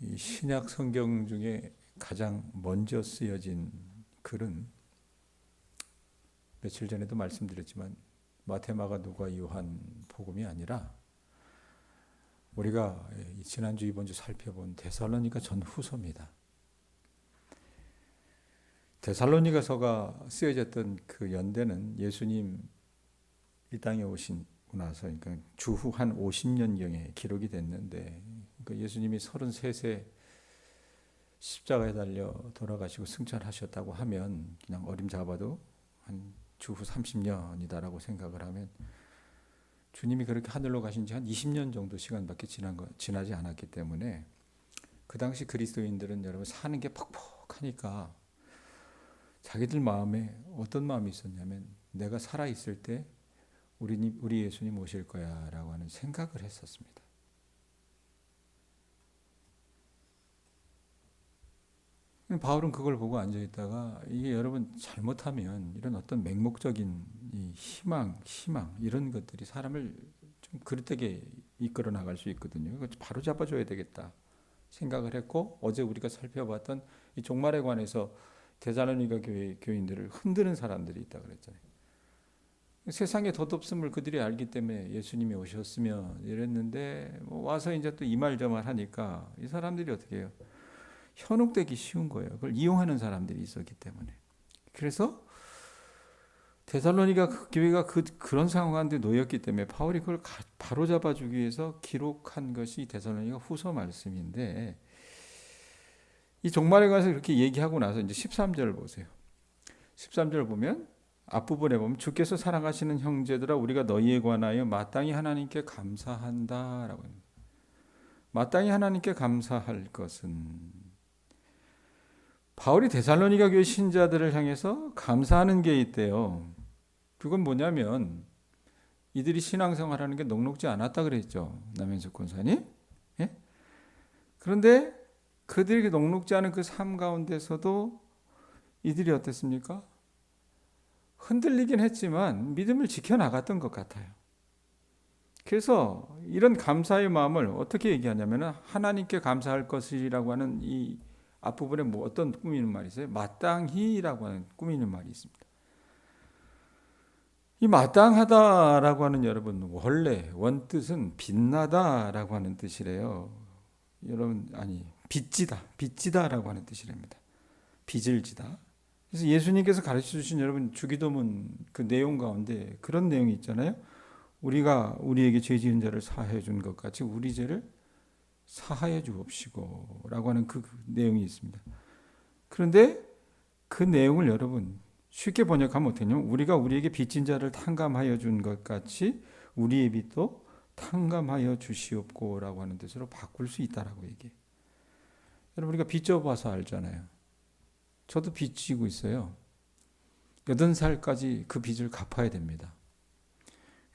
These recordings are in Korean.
이 신약 성경 중에 가장 먼저 쓰여진 글은 며칠 전에도 말씀드렸지만 마태, 마가, 누가, 요한 복음이 아니라 우리가 지난주 이번주 살펴본 데살로니가 전후서입니다. 데살로니가서가 쓰여졌던 그 연대는 예수님 이 땅에 오신 나서 그러니까 주후 한 50년경에 기록이 됐는데, 그러니까 예수님이 33세 십자가에 달려 돌아가시고 승천하셨다고 하면 그냥 어림잡아도 한 주후 30년이다라고 생각을 하면, 주님이 그렇게 하늘로 가신 지 한 20년 정도 시간밖에 지나지 않았기 때문에 그 당시 그리스도인들은 여러분 사는 게 퍽퍽하니까 자기들 마음에 어떤 마음이 있었냐면, 내가 살아있을 때 우리 예수님 오실 거야 라고 하는 생각을 했었습니다. 바울은 그걸 보고 앉아있다가, 이게 여러분 잘못하면 이런 어떤 맹목적인 이 희망 이런 것들이 사람을 좀 그릇되게 이끌어 나갈 수 있거든요. 이거 바로 잡아줘야 되겠다 생각을 했고, 어제 우리가 살펴봤던 이 종말에 관해서 데살로니가 교인들을 흔드는 사람들이 있다 그랬잖아요. 세상의 덧없음을 그들이 알기 때문에 예수님이 오셨으면 이랬는데, 와서 이제 또 이 말 저 말 하니까 이 사람들이 어떻게 해요? 현혹되기 쉬운 거예요. 그걸 이용하는 사람들이 있었기 때문에. 그래서 데살로니가 교회가 그런 상황 가운데 놓였기 때문에 바울이 그걸 바로 잡아주기 위해서 기록한 것이 데살로니가 후서 말씀인데, 이 종말에 관해서 그렇게 얘기하고 나서 이제 13절 보세요. 13절 보면 앞부분에 보면, 주께서 사랑하시는 형제들아 우리가 너희에 관하여 마땅히 하나님께 감사한다라고 합니다. 마땅히 하나님께 감사할 것은, 바울이 데살로니가 교회 신자들을 향해서 감사하는 게 있대요. 그건 뭐냐면 이들이 신앙생활하는 게 녹록지 않았다 그랬죠, 남현석 권사님. 예? 그런데 그들이 녹록지 않은 그 삶 가운데서도 이들이 어땠습니까? 흔들리긴 했지만 믿음을 지켜나갔던 것 같아요. 그래서 이런 감사의 마음을 어떻게 얘기하냐면, 하나님께 감사할 것이라고 하는 이 앞부분에 뭐 어떤 꾸미는 말이 있어요? 마땅히라고 하는 꾸미는 말이 있습니다. 이 마땅하다라고 하는, 여러분 원래 원뜻은 빛나다라고 하는 뜻이래요. 여러분, 아니 빚지다라고 하는 뜻이랍니다. 빚을 지다. 그래서 예수님께서 가르쳐 주신 여러분 주기도문 그 내용 가운데 그런 내용이 있잖아요. 우리가 우리에게 죄 지은 자를 사하여 준 것 같이 우리 죄를 사하여 주옵시고 라고 하는 그 내용이 있습니다. 그런데 그 내용을 여러분 쉽게 번역하면 어떻게 되냐면, 우리가 우리에게 빚진 자를 탕감하여 준 것 같이 우리의 빚도 탕감하여 주시옵고 라고 하는 뜻으로 바꿀 수 있다라고 얘기해요. 여러분, 우리가 빚 져봐서 알잖아요. 저도 빚 지고 있어요. 80살까지 그 빚을 갚아야 됩니다.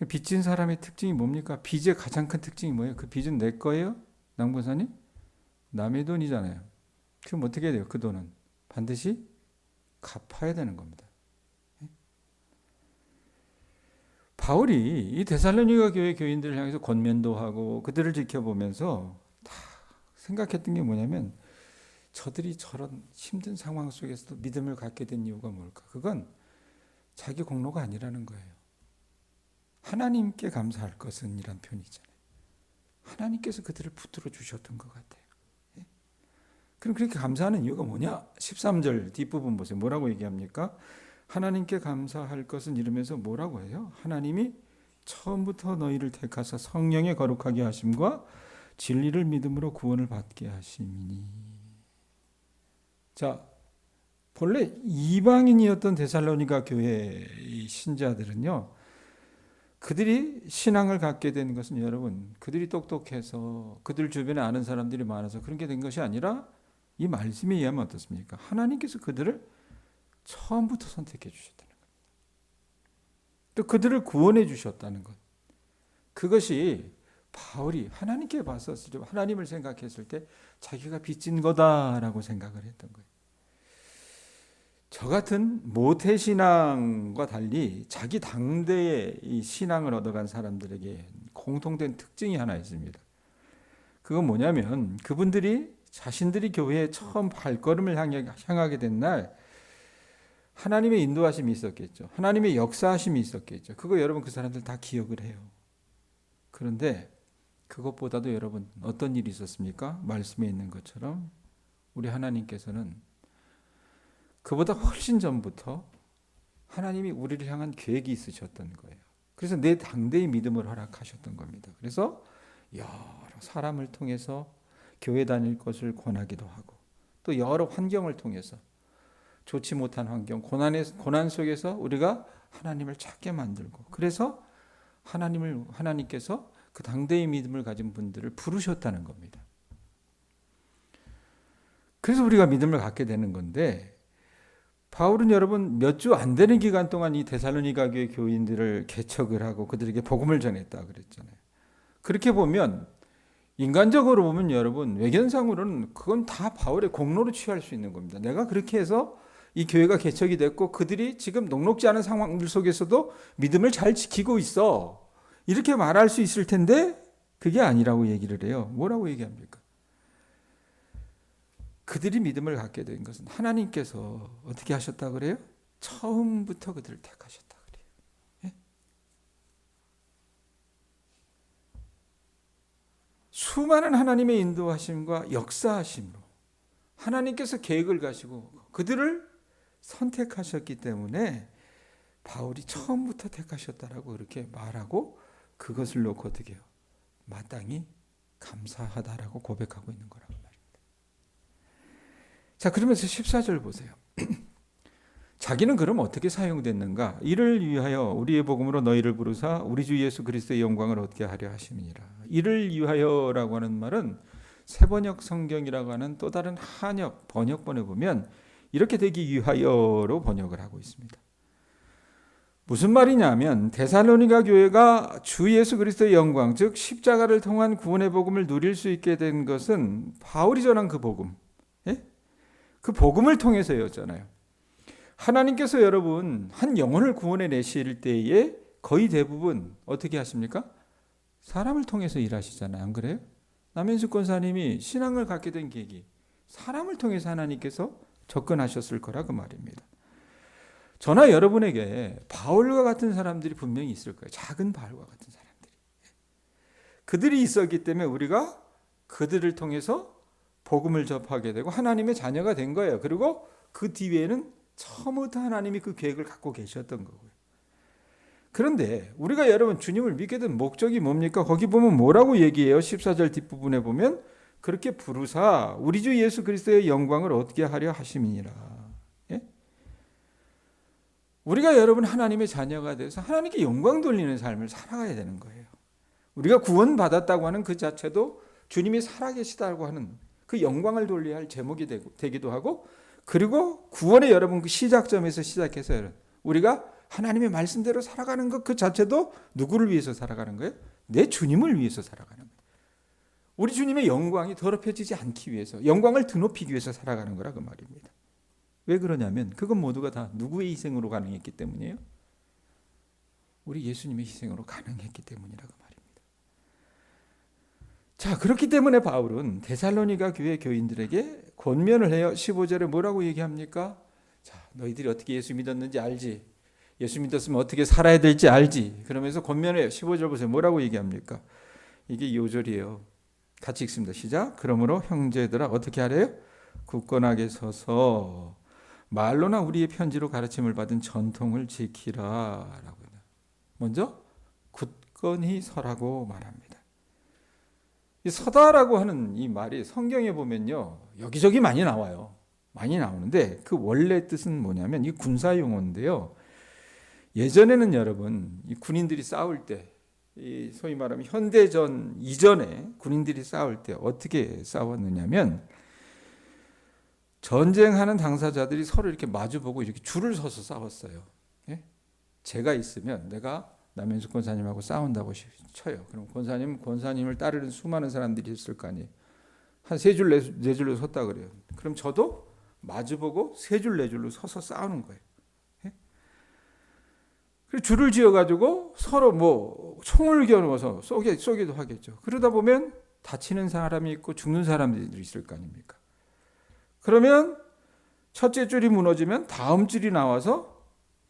빚진 사람의 특징이 뭡니까? 빚의 가장 큰 특징이 뭐예요? 그 빚은 내 거예요? 남권사님? 남의 돈이잖아요. 그럼 어떻게 해야 돼요? 그 돈은 반드시 갚아야 되는 겁니다. 바울이 이 데살로니가 교회 교인들을 향해서 권면도 하고 그들을 지켜보면서 다 생각했던 게 뭐냐면, 저들이 저런 힘든 상황 속에서도 믿음을 갖게 된 이유가 뭘까? 그건 자기 공로가 아니라는 거예요. 하나님께 감사할 것은 이란 표현이 있잖아요. 하나님께서 그들을 붙들어 주셨던 것 같아요. 예? 그럼 그렇게 감사하는 이유가 뭐냐? 13절 뒷부분 보세요. 뭐라고 얘기합니까? 하나님께 감사할 것은 이러면서 뭐라고 해요? 하나님이 처음부터 너희를 택하사 성령의 거룩하게 하심과 진리를 믿음으로 구원을 받게 하심이니. 자, 본래 이방인이었던 데살로니가 교회 신자들은요, 그들이 신앙을 갖게 된 것은 여러분, 그들이 똑똑해서 그들 주변에 아는 사람들이 많아서 그런 게 된 것이 아니라, 이 말씀에 의하면 어떻습니까? 하나님께서 그들을 처음부터 선택해 주셨다는 겁니다. 또 그들을 구원해 주셨다는 것. 그것이 바울이 하나님께 봤었을 때, 하나님을 생각했을 때 자기가 빚진 거다라고 생각을 했던 거예요. 저 같은 모태신앙과 달리 자기 당대의 이 신앙을 얻어간 사람들에게 공통된 특징이 하나 있습니다. 그건 뭐냐면, 그분들이 자신들이 교회에 처음 발걸음을 향하게 된 날 하나님의 인도하심이 있었겠죠. 하나님의 역사하심이 있었겠죠. 그거 여러분 그 사람들 다 기억을 해요. 그런데 그것보다도 여러분 어떤 일이 있었습니까? 말씀에 있는 것처럼 우리 하나님께서는 그보다 훨씬 전부터 하나님이 우리를 향한 계획이 있으셨던 거예요. 그래서 내 당대의 믿음을 허락하셨던 겁니다. 그래서 여러 사람을 통해서 교회 다닐 것을 권하기도 하고 또 여러 환경을 통해서 좋지 못한 환경, 고난 속에서 우리가 하나님을 찾게 만들고 그래서 하나님께서 그 당대의 믿음을 가진 분들을 부르셨다는 겁니다. 그래서 우리가 믿음을 갖게 되는 건데 바울은 여러분 몇 주 안 되는 기간 동안 이 데살로니가 교회 교인들을 개척을 하고 그들에게 복음을 전했다 그랬잖아요. 그렇게 보면 인간적으로 보면 여러분 외견상으로는 그건 다 바울의 공로로 취할 수 있는 겁니다. 내가 그렇게 해서 이 교회가 개척이 됐고 그들이 지금 녹록지 않은 상황들 속에서도 믿음을 잘 지키고 있어. 이렇게 말할 수 있을 텐데 그게 아니라고 얘기를 해요. 뭐라고 얘기합니까? 그들이 믿음을 갖게 된 것은 하나님께서 어떻게 하셨다 그래요? 처음부터 그들을 택하셨다 그래요. 예? 수많은 하나님의 인도하심과 역사하심으로 하나님께서 계획을 가시고 그들을 선택하셨기 때문에 바울이 처음부터 택하셨다라고 그렇게 말하고 그것을 놓고 어떻게 해요? 마땅히 감사하다라고 고백하고 있는 거라고 말입니다. 자, 그러면서 14절 보세요. 자기는 그럼 어떻게 사용됐는가? 이를 위하여 우리의 복음으로 너희를 부르사 우리 주 예수 그리스도의 영광을 얻게 하려 하심이니라. 이를 위하여라고 하는 말은 새번역 성경이라고 하는 또 다른 한역 번역본에 보면 이렇게 되기 위하여로 번역을 하고 있습니다. 무슨 말이냐면 데살로니가 교회가 주 예수 그리스도의 영광, 즉 십자가를 통한 구원의 복음을 누릴 수 있게 된 것은 바울이 전한 그 복음, 그 복음을 통해서였잖아요. 하나님께서 여러분 한 영혼을 구원해 내실 때에 거의 대부분 어떻게 하십니까? 사람을 통해서 일하시잖아요. 안 그래요? 남현숙 권사님이 신앙을 갖게 된 계기, 사람을 통해서 하나님께서 접근하셨을 거라 그 말입니다. 저나 여러분에게 바울과 같은 사람들이 분명히 있을 거예요. 작은 바울과 같은 사람들이. 그들이 있었기 때문에 우리가 그들을 통해서 복음을 접하게 되고 하나님의 자녀가 된 거예요. 그리고 그 뒤에는 처음부터 하나님이 그 계획을 갖고 계셨던 거고요. 그런데 우리가 여러분 주님을 믿게 된 목적이 뭡니까? 거기 보면 뭐라고 얘기해요? 14절 뒷부분에 보면 그렇게 부르사 우리 주 예수 그리스도의 영광을 얻게 하려 하심이니라. 예? 우리가 여러분 하나님의 자녀가 돼서 하나님께 영광 돌리는 삶을 살아가야 되는 거예요. 우리가 구원받았다고 하는 그 자체도 주님이 살아계시다고 하는 그 영광을 돌려야 할 제목이 되기도 하고 그리고 구원의 여러분 그 시작점에서 시작해서 우리가 하나님의 말씀대로 살아가는 것 그 자체도 누구를 위해서 살아가는 거예요? 내 주님을 위해서 살아가는 거예요. 우리 주님의 영광이 더럽혀지지 않기 위해서 영광을 드높이기 위해서 살아가는 거라 그 말입니다. 왜 그러냐면 그건 모두가 다 누구의 희생으로 가능했기 때문이에요? 우리 예수님의 희생으로 가능했기 때문이라고 말입니다. 자, 그렇기 때문에 바울은 데살로니가 교회 교인들에게 권면을 해요. 15절에 뭐라고 얘기합니까? 자, 너희들이 어떻게 예수 믿었는지 알지? 예수 믿었으면 어떻게 살아야 될지 알지? 그러면서 권면을 해요. 15절 보세요. 뭐라고 얘기합니까? 이게 요절이에요. 같이 읽습니다. 시작. 그러므로 형제들아 어떻게 하래요? 굳건하게 서서 말로나 우리의 편지로 가르침을 받은 전통을 지키라라고. 먼저 굳건히 서라고 말합니다. 이 서다라고 하는 이 말이 성경에 보면요 여기저기 많이 나와요. 많이 나오는데 그 원래 뜻은 뭐냐면 이 군사 용어인데요. 예전에는 여러분 이 군인들이 싸울 때 이 소위 말하면 현대전 이전에 군인들이 싸울 때 어떻게 싸웠느냐면 전쟁하는 당사자들이 서로 이렇게 마주보고 이렇게 줄을 서서 싸웠어요. 예? 제가 있으면 내가 남현숙 권사님하고 싸운다고 쳐요. 그럼 권사님을 따르는 수많은 사람들이 있을 거 아니에요. 한 세 줄, 네 줄로 섰다 그래요. 그럼 저도 마주보고 세 줄, 네 줄로 서서 싸우는 거예요. 예? 그리고 줄을 지어가지고 서로 뭐 총을 겨누어서 쏘기도 하겠죠. 그러다 보면 다치는 사람이 있고 죽는 사람들이 있을 거 아닙니까? 그러면 첫째 줄이 무너지면 다음 줄이 나와서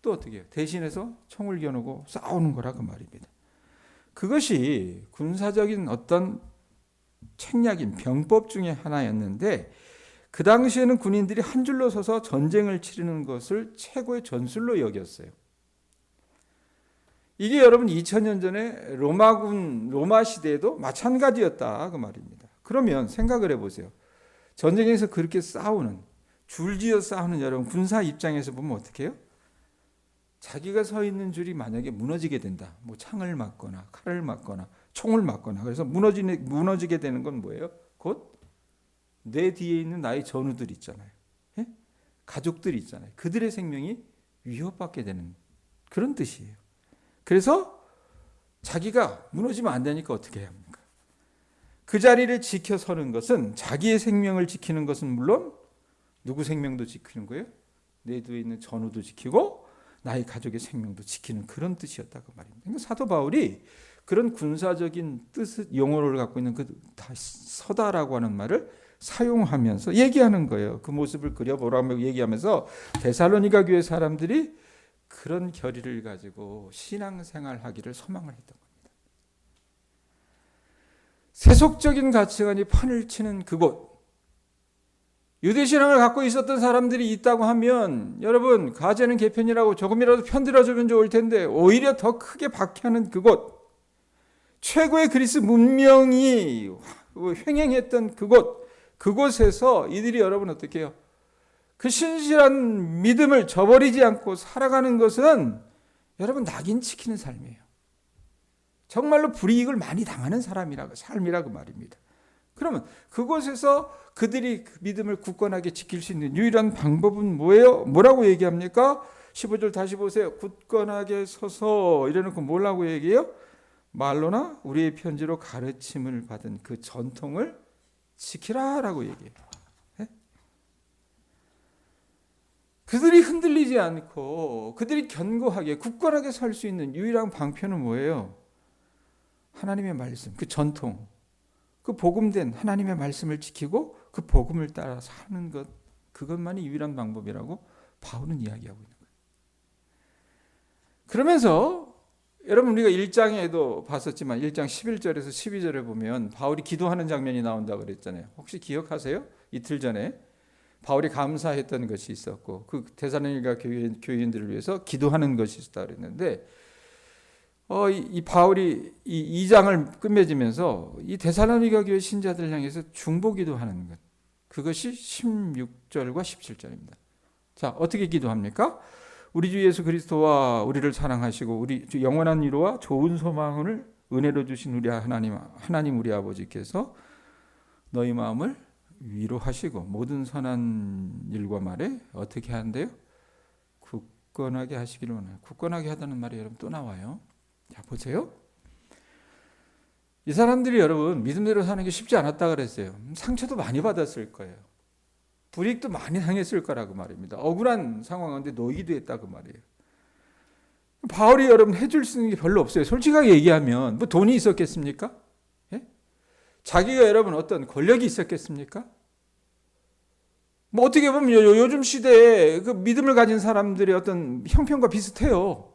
또 어떻게 해요? 대신해서 총을 겨누고 싸우는 거라 그 말입니다. 그것이 군사적인 어떤 책략인 병법 중에 하나였는데 그 당시에는 군인들이 한 줄로 서서 전쟁을 치르는 것을 최고의 전술로 여겼어요. 이게 여러분 2000년 전에 로마 시대에도 마찬가지였다 그 말입니다. 그러면 생각을 해보세요. 전쟁에서 그렇게 싸우는 줄지어 싸우는 여러분 군사 입장에서 보면 어떻게 해요? 자기가 서 있는 줄이 만약에 무너지게 된다. 뭐 창을 맞거나 칼을 맞거나 총을 맞거나 그래서 무너지게 되는 건 뭐예요? 곧 내 뒤에 있는 나의 전우들 있잖아요. 예? 가족들 있잖아요. 그들의 생명이 위협받게 되는 그런 뜻이에요. 그래서 자기가 무너지면 안 되니까 어떻게 해야 합니까? 그 자리를 지켜서는 것은 자기의 생명을 지키는 것은 물론 누구 생명도 지키는 거예요? 내 뒤에 있는 전우도 지키고 나의 가족의 생명도 지키는 그런 뜻이었다고 말입니다. 그러니까 사도 바울이 그런 군사적인 뜻 용어를 갖고 있는 그 서다라고 하는 말을 사용하면서 얘기하는 거예요. 그 모습을 그려보라고 얘기하면서 데살로니가 교회 사람들이 그런 결의를 가지고 신앙생활하기를 소망을 했던 겁니다. 세속적인 가치관이 판을 치는 그곳, 유대신앙을 갖고 있었던 사람들이 있다고 하면 여러분 가제는 개편이라고 조금이라도 편들어주면 좋을 텐데 오히려 더 크게 박해하는 그곳, 최고의 그리스 문명이 횡행했던 그곳에서 이들이 여러분 어떻게 해요? 그 신실한 믿음을 저버리지 않고 살아가는 것은 여러분 낙인 찍히는 삶이에요. 정말로 불이익을 많이 당하는 삶이라고 말입니다. 그러면 그곳에서 그들이 그 믿음을 굳건하게 지킬 수 있는 유일한 방법은 뭐예요? 뭐라고 얘기합니까? 15절 다시 보세요. 굳건하게 서서 이래놓고 뭐라고 얘기해요? 말로나 우리의 편지로 가르침을 받은 그 전통을 지키라라고 얘기해요. 네? 그들이 흔들리지 않고 그들이 견고하게 굳건하게 살 수 있는 유일한 방편은 뭐예요? 하나님의 말씀, 그 전통, 그 복음된 하나님의 말씀을 지키고 그 복음을 따라 사는 것, 그것만이 유일한 방법이라고 바울은 이야기하고 있는 거예요. 그러면서 여러분 우리가 1장에도 봤었지만 1장 11절에서 12절에 보면 바울이 기도하는 장면이 나온다고 그랬잖아요. 혹시 기억하세요? 이틀 전에 바울이 감사했던 것이 있었고 그 데살로니가 교인들을 위해서 기도하는 것이 있었다고 그랬는데 이 바울이 이 2장을 끝맺으면서 이 데살로니가 교회 신자들을 향해서 중보기도 하는 것, 그것이 16절과 17절입니다. 자, 어떻게 기도합니까? 우리 주 예수 그리스도와 우리를 사랑하시고 우리 영원한 위로와 좋은 소망을 은혜로 주신 우리 하나님 우리 아버지께서 너희 마음을 위로하시고 모든 선한 일과 말에 어떻게 하는데요? 굳건하게 하시기를 원해요. 굳건하게 하다는 말이 여러분 또 나와요. 자, 보세요. 이 사람들이 여러분 믿음대로 사는 게 쉽지 않았다 그랬어요. 상처도 많이 받았을 거예요. 불이익도 많이 당했을 거라고 말입니다. 억울한 상황 가운데 놓이기도 했다고 말이에요. 바울이 여러분 해줄 수 있는 게 별로 없어요. 솔직하게 얘기하면 뭐 돈이 있었겠습니까? 예? 자기가 여러분 어떤 권력이 있었겠습니까? 뭐 어떻게 보면 요즘 시대에 그 믿음을 가진 사람들의 어떤 형편과 비슷해요.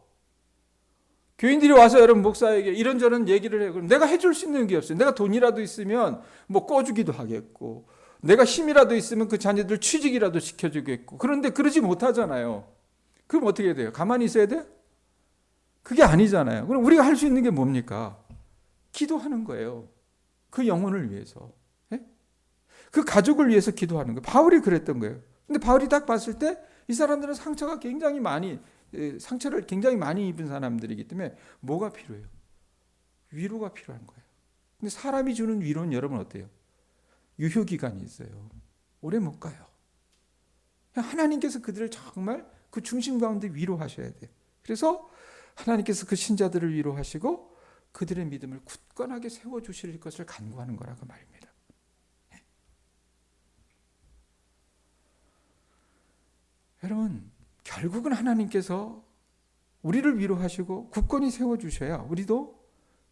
교인들이 와서 여러분 목사에게 이런저런 얘기를 해요. 그럼 내가 해줄 수 있는 게 없어요. 내가 돈이라도 있으면 뭐 꺼주기도 하겠고 내가 힘이라도 있으면 그 자녀들 취직이라도 시켜주겠고 그런데 그러지 못하잖아요. 그럼 어떻게 돼요? 가만히 있어야 돼요? 그게 아니잖아요. 그럼 우리가 할 수 있는 게 뭡니까? 기도하는 거예요. 그 영혼을 위해서. 예? 그 가족을 위해서 기도하는 거예요. 바울이 그랬던 거예요. 근데 바울이 딱 봤을 때 이 사람들은 상처를 굉장히 많이 입은 사람들이기 때문에 뭐가 필요해요? 위로가 필요한 거예요. 근데 사람이 주는 위로는 여러분 어때요? 유효기간이 있어요. 오래 못 가요. 하나님께서 그들을 정말 그 중심 가운데 위로하셔야 돼요. 그래서 하나님께서 그 신자들을 위로하시고 그들의 믿음을 굳건하게 세워주실 것을 간구하는 거라고 말입니다. 여러분 결국은 하나님께서 우리를 위로하시고 굳건히 세워주셔야 우리도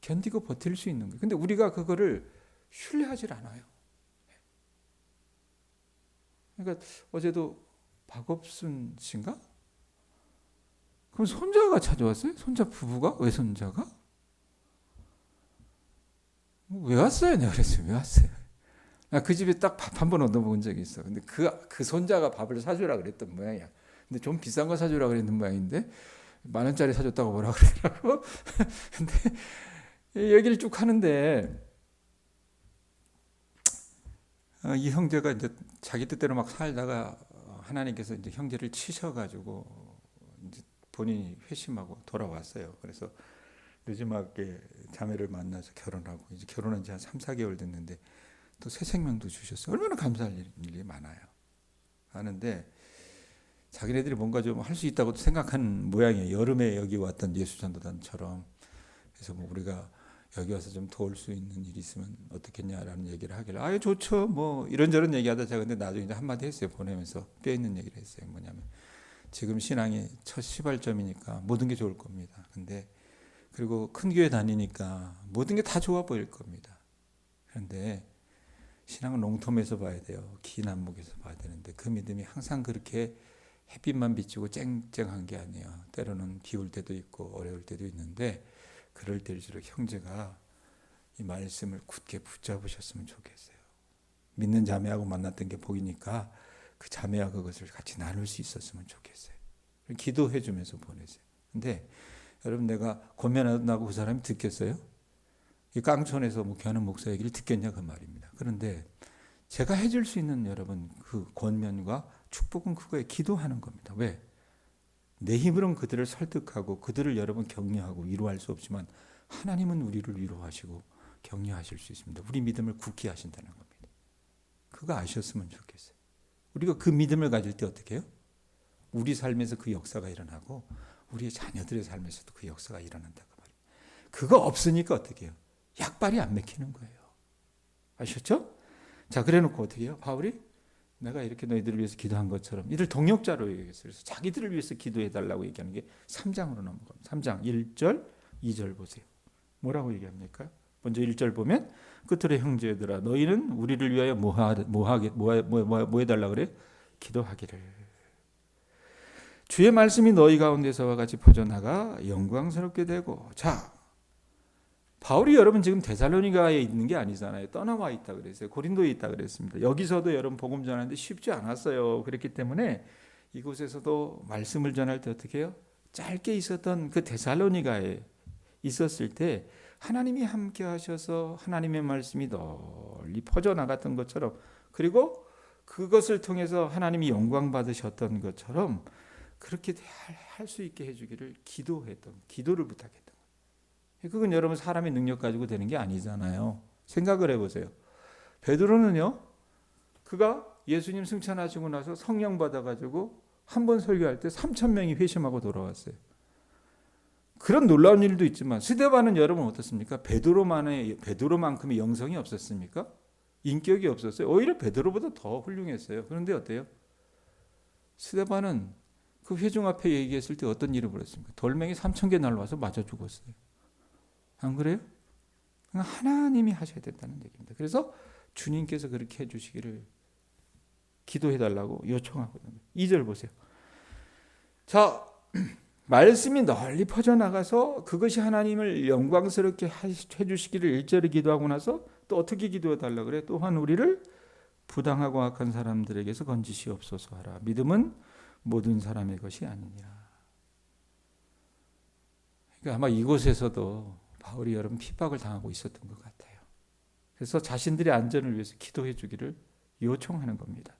견디고 버틸 수 있는 거예요. 근데 우리가 그거를 신뢰하질 않아요. 그러니까 어제도 박업순 씨인가? 그럼 손자가 찾아왔어요? 손자 부부가? 외손자가? 왜 왔어요? 내가 그랬어요. 왜 왔어요? 나 그 집에 딱 밥 한 번 얻어먹은 적이 있어. 근데 그 손자가 밥을 사주라 그랬던 모양이야. 근데 좀 비싼 거 사주라 그랬는 모양인데 10,000원짜리 사줬다고 뭐라 그러더라고. 근데 이 얘기를 쭉 하는데 이 형제가 이제 자기 뜻대로 막 살다가 하나님께서 이제 형제를 치셔가지고 이제 본인이 회심하고 돌아왔어요. 그래서 늦지막에 자매를 만나서 결혼하고 이제 결혼한 지 한 3-4개월 됐는데 또 새 생명도 주셨어요. 얼마나 감사할 일이 많아요. 하는데 자기네들이 뭔가 좀 할 수 있다고 생각한 모양이에요. 여름에 여기 왔던 예수전도단처럼. 그래서 뭐 우리가 여기 와서 좀 도울 수 있는 일이 있으면 어떻겠냐라는 얘기를 하길래 아예 좋죠. 뭐 이런저런 얘기하다 제가 근데 나중에 이제 한마디 했어요. 보내면서 뼈 있는 얘기를 했어요. 뭐냐면 지금 신앙이 첫 시발점이니까 모든 게 좋을 겁니다. 근데 그리고 큰 교회 다니니까 모든 게 다 좋아 보일 겁니다. 그런데 신앙은 롱텀에서 봐야 돼요. 긴 안목에서 봐야 되는데 그 믿음이 항상 그렇게 햇빛만 비추고 쨍쨍한 게 아니에요. 때로는 비올 때도 있고 어려울 때도 있는데 그럴 때일수록 형제가 이 말씀을 굳게 붙잡으셨으면 좋겠어요. 믿는 자매하고 만났던 게 보이니까 그 자매와 그것을 같이 나눌 수 있었으면 좋겠어요. 기도해 주면서 보내세요. 근데 여러분 내가 권면한다고 그 사람이 듣겠어요? 이 깡촌에서 목회하는 목사 얘기를 듣겠냐 그 말입니다. 그런데 제가 해줄 수 있는 여러분 그 권면과 축복은 그거에 기도하는 겁니다. 왜? 내 힘으로는 그들을 설득하고 그들을 여러분 격려하고 위로할 수 없지만 하나님은 우리를 위로하시고 격려하실 수 있습니다. 우리 믿음을 굳게 하신다는 겁니다. 그거 아셨으면 좋겠어요. 우리가 그 믿음을 가질 때 어떻게 해요? 우리 삶에서 그 역사가 일어나고 우리의 자녀들의 삶에서도 그 역사가 일어난다고 말이에요. 그거 없으니까 어떻게 해요? 약발이 안 맥히는 거예요. 아셨죠? 자, 그래놓고 어떻게 해요? 바울이 내가 이렇게 너희들을 위해서 기도한 것처럼 이들 동역자로 얘기했어요. 그래서 자기들을 위해서 기도해달라고 얘기하는 게 3장으로 넘어갑니다. 3장 1절 2절 보세요. 뭐라고 얘기합니까? 먼저 1절 보면 끝으로 형제들아 너희는 우리를 위하여 뭐 해달라고 그래? 기도하기를. 주의 말씀이 너희 가운데서와 같이 퍼져나가 영광스럽게 되고. 자, 바울이 여러분 지금 데살로니가에 있는 게 아니잖아요. 떠나와 있다 그랬어요. 고린도에 있다 그랬습니다. 여기서도 여러분 복음 전하는데 쉽지 않았어요. 그렇기 때문에 이곳에서도 말씀을 전할 때 어떻게 해요? 짧게 있었던 그 데살로니가에 있었을 때 하나님이 함께 하셔서 하나님의 말씀이 널리 퍼져나갔던 것처럼 그리고 그것을 통해서 하나님이 영광 받으셨던 것처럼 그렇게 할 수 있게 해주기를 기도를 부탁했던 거예요. 그건 여러분 사람의 능력 가지고 되는 게 아니잖아요. 생각을 해보세요. 베드로는요, 그가 예수님 승천하시고 나서 성령 받아가지고 한 번 설교할 때 3,000명이 회심하고 돌아왔어요. 그런 놀라운 일도 있지만 스데반은 여러분 어떻습니까? 베드로만큼의 영성이 없었습니까? 인격이 없었어요. 오히려 베드로보다 더 훌륭했어요. 그런데 어때요? 스데반은 그 회중 앞에 얘기했을 때 어떤 일을 벌였습니까? 돌멩이 3,000개 날라와서 맞아 죽었어요. 안 그래요? 하나님이 하셔야 된다는 얘기입니다. 그래서 주님께서 그렇게 해주시기를 기도해달라고 요청하거든요. 2절 보세요. 자, 말씀이 널리 퍼져나가서 그것이 하나님을 영광스럽게 해주시기를 1절에 기도하고 나서 또 어떻게 기도해달라 그래? 또한 우리를 부당하고 악한 사람들에게서 건지시옵소서 하라. 믿음은 모든 사람의 것이 아니니라. 그러니까 아마 이곳에서도 바울이 여러분 핍박을 당하고 있었던 것 같아요. 그래서 자신들의 안전을 위해서 기도해 주기를 요청하는 겁니다.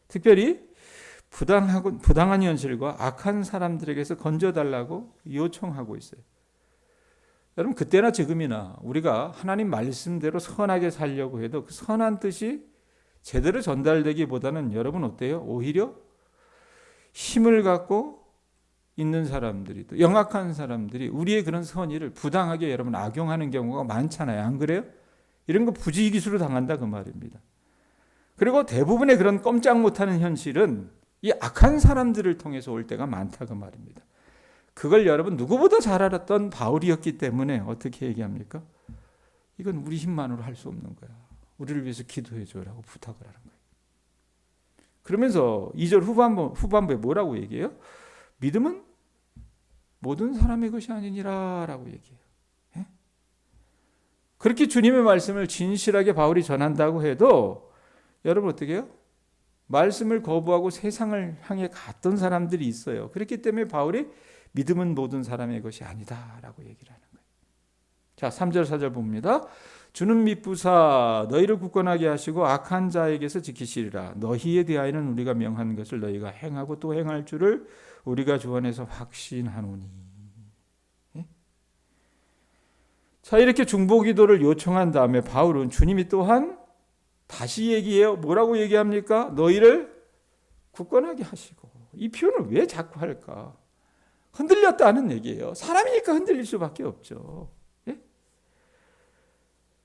특별히 부당한 현실과 악한 사람들에게서 건져달라고 요청하고 있어요. 여러분 그때나 지금이나 우리가 하나님 말씀대로 선하게 살려고 해도 그 선한 뜻이 제대로 전달되기보다는 여러분 어때요? 오히려 힘을 갖고 있는 사람들이 또 영악한 사람들이 우리의 그런 선의를 부당하게 여러분 악용하는 경우가 많잖아요. 안 그래요? 이런 거 부지기수로 당한다 그 말입니다. 그리고 대부분의 그런 꼼짝 못하는 현실은 이 악한 사람들을 통해서 올 때가 많다 그 말입니다. 그걸 여러분 누구보다 잘 알았던 바울이었기 때문에 어떻게 얘기합니까? 이건 우리 힘만으로 할 수 없는 거야. 우리를 위해서 기도해 줘라고 부탁을 하는 거예요. 그러면서 2절 후반부에 뭐라고 얘기해요? 믿음은 모든 사람의 것이 아니니라 라고 얘기해요. 예? 그렇게 주님의 말씀을 진실하게 바울이 전한다고 해도 여러분 어떻게 해요? 말씀을 거부하고 세상을 향해 갔던 사람들이 있어요. 그렇기 때문에 바울이 믿음은 모든 사람의 것이 아니다 라고 얘기를 하는 거예요. 자, 3절 4절 봅니다. 주는 믿부사 너희를 굳건하게 하시고 악한 자에게서 지키시리라. 너희에 대하여는 우리가 명한 것을 너희가 행하고 또 행할 줄을 우리가 주 안에서 확신하노니. 예? 자, 이렇게 중보기도를 요청한 다음에 바울은 주님이 또한 다시 얘기해요. 뭐라고 얘기합니까? 너희를 굳건하게 하시고. 이 표현을 왜 자꾸 할까? 흔들렸다는 얘기예요. 사람이니까 흔들릴 수밖에 없죠. 예?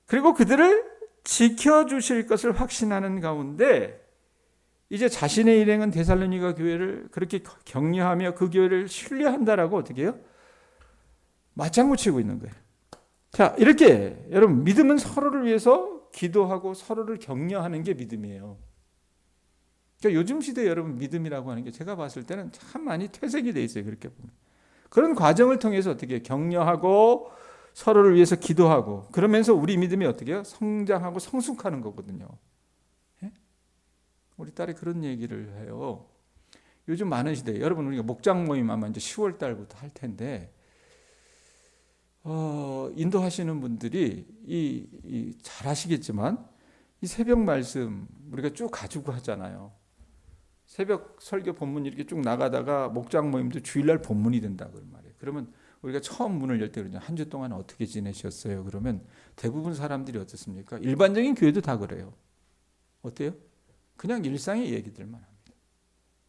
그리고 그들을 지켜주실 것을 확신하는 가운데 이제 자신의 일행은 데살로니가 교회를 그렇게 격려하며 그 교회를 신뢰한다라고 어떻게 해요? 맞장구 치고 있는 거예요. 자, 이렇게 여러분 믿음은 서로를 위해서 기도하고 서로를 격려하는 게 믿음이에요. 그러니까 요즘 시대 여러분 믿음이라고 하는 게 제가 봤을 때는 참 많이 퇴색이 돼 있어요. 그렇게 보면. 그런 과정을 통해서 어떻게 격려하고 서로를 위해서 기도하고 그러면서 우리 믿음이 어떻게 해요? 성장하고 성숙하는 거거든요. 예? 우리 딸이 그런 얘기를 해요. 요즘 많은 시대에 여러분 우리가 목장 모임 아마 이제 10월 달부터 할 텐데 인도하시는 분들이 잘 아시겠지만 이 새벽 말씀 우리가 쭉 가지고 하잖아요. 새벽 설교 본문 이렇게 쭉 나가다가 목장 모임도 주일날 본문이 된다 그 말이에요. 그러면 우리가 처음 문을 열 때 그러죠. 한 주 동안 어떻게 지내셨어요? 그러면 대부분 사람들이 어떻습니까? 일반적인 교회도 다 그래요. 어때요? 그냥 일상의 얘기들만 합니다.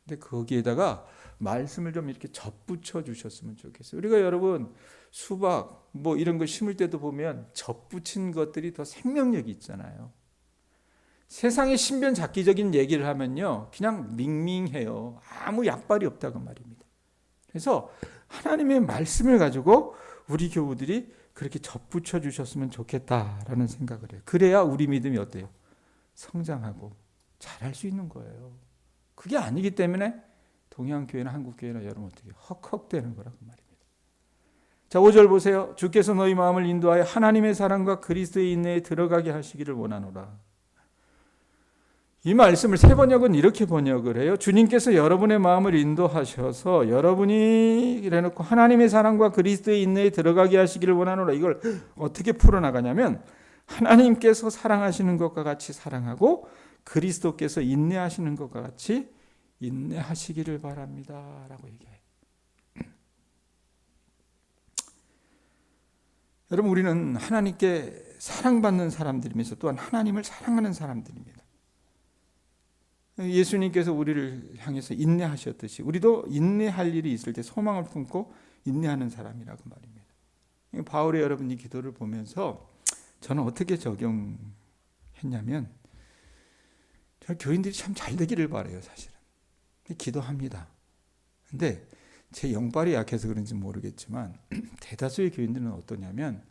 근데 거기에다가 말씀을 좀 이렇게 접붙여 주셨으면 좋겠어요. 우리가 여러분 수박 뭐 이런 거 심을 때도 보면 접붙인 것들이 더 생명력이 있잖아요. 세상의 신변잡기적인 얘기를 하면요 그냥 밍밍해요. 아무 약발이 없다고 말입니다. 그래서 하나님의 말씀을 가지고 우리 교우들이 그렇게 접붙여 주셨으면 좋겠다라는 생각을 해요. 그래야 우리 믿음이 어때요? 성장하고 잘할 수 있는 거예요. 그게 아니기 때문에 동양교회나 한국교회나 여러분 어떻게 헉헉대는 거라고 말입니다. 자, 5절 보세요. 주께서 너희 마음을 인도하여 하나님의 사랑과 그리스도의 인내에 들어가게 하시기를 원하노라. 이 말씀을 새 번역은 이렇게 번역을 해요. 주님께서 여러분의 마음을 인도하셔서 여러분이 이래놓고 하나님의 사랑과 그리스도의 인내에 들어가게 하시기를 원하노라. 이걸 어떻게 풀어나가냐면 하나님께서 사랑하시는 것과 같이 사랑하고 그리스도께서 인내하시는 것과 같이 인내하시기를 바랍니다 라고 얘기해요. 여러분 우리는 하나님께 사랑받는 사람들이면서 또한 하나님을 사랑하는 사람들입니다. 예수님께서 우리를 향해서 인내하셨듯이 우리도 인내할 일이 있을 때 소망을 품고 인내하는 사람이라고 말입니다. 바울의 여러분 이 기도를 보면서 저는 어떻게 적용했냐면 저 교인들이 참 잘 되기를 바라요. 사실은 기도합니다. 근데 제 영빨이 약해서 그런지 모르겠지만 대다수의 교인들은 어떠냐면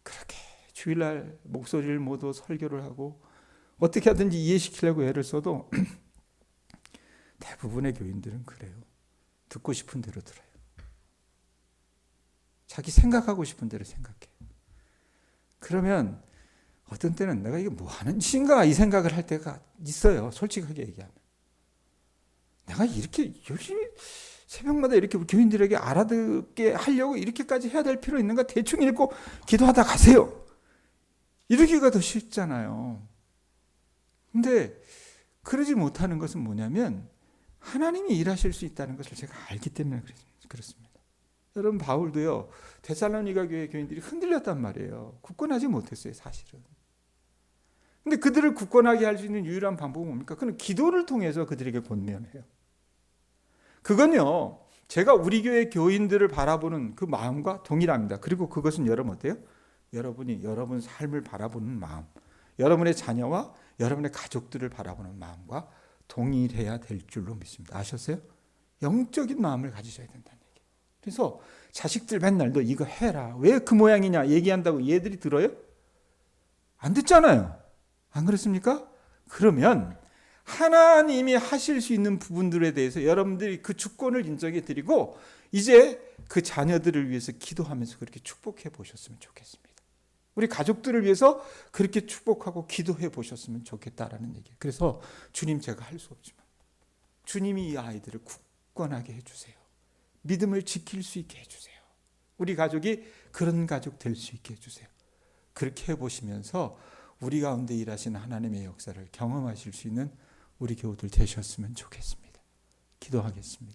그렇게 주일날 목소리를 모두 설교를 하고 어떻게 하든지 이해시키려고 애를 써도 대부분의 교인들은 그래요. 듣고 싶은 대로 들어요. 자기 생각하고 싶은 대로 생각해요. 그러면 어떤 때는 내가 이게 뭐 하는 짓인가 이 생각을 할 때가 있어요. 솔직하게 얘기하면. 내가 이렇게 열심히 새벽마다 이렇게 교인들에게 알아듣게 하려고 이렇게까지 해야 될 필요 있는가? 대충 읽고 기도하다 가세요. 이러기가 더 쉽잖아요. 근데 그러지 못하는 것은 뭐냐면 하나님이 일하실 수 있다는 것을 제가 알기 때문에 그렇습니다. 여러분 바울도요. 데살로니가 교회 교인들이 흔들렸단 말이에요. 굳건하지 못했어요. 사실은. 근데 그들을 굳건하게 할 수 있는 유일한 방법은 뭡니까? 그는 기도를 통해서 그들에게 권면해요. 그건요. 제가 우리 교회 교인들을 바라보는 그 마음과 동일합니다. 그리고 그것은 여러분 어때요? 여러분이 여러분 삶을 바라보는 마음, 여러분의 자녀와 여러분의 가족들을 바라보는 마음과 동일해야 될 줄로 믿습니다. 아셨어요? 영적인 마음을 가지셔야 된다는 얘기예요. 그래서 자식들 맨날 너 이거 해라. 왜 그 모양이냐 얘기한다고 얘들이 들어요? 안 듣잖아요. 안 그렇습니까? 그러면 하나님이 하실 수 있는 부분들에 대해서 여러분들이 그 주권을 인정해 드리고 이제 그 자녀들을 위해서 기도하면서 그렇게 축복해 보셨으면 좋겠습니다. 우리 가족들을 위해서 그렇게 축복하고 기도해 보셨으면 좋겠다라는 얘기예요. 그래서 주님, 제가 할 수 없지만 주님이 이 아이들을 굳건하게 해주세요. 믿음을 지킬 수 있게 해주세요. 우리 가족이 그런 가족 될 수 있게 해주세요. 그렇게 해보시면서 우리 가운데 일하시는 하나님의 역사를 경험하실 수 있는 우리 교우들 되셨으면 좋겠습니다. 기도하겠습니다.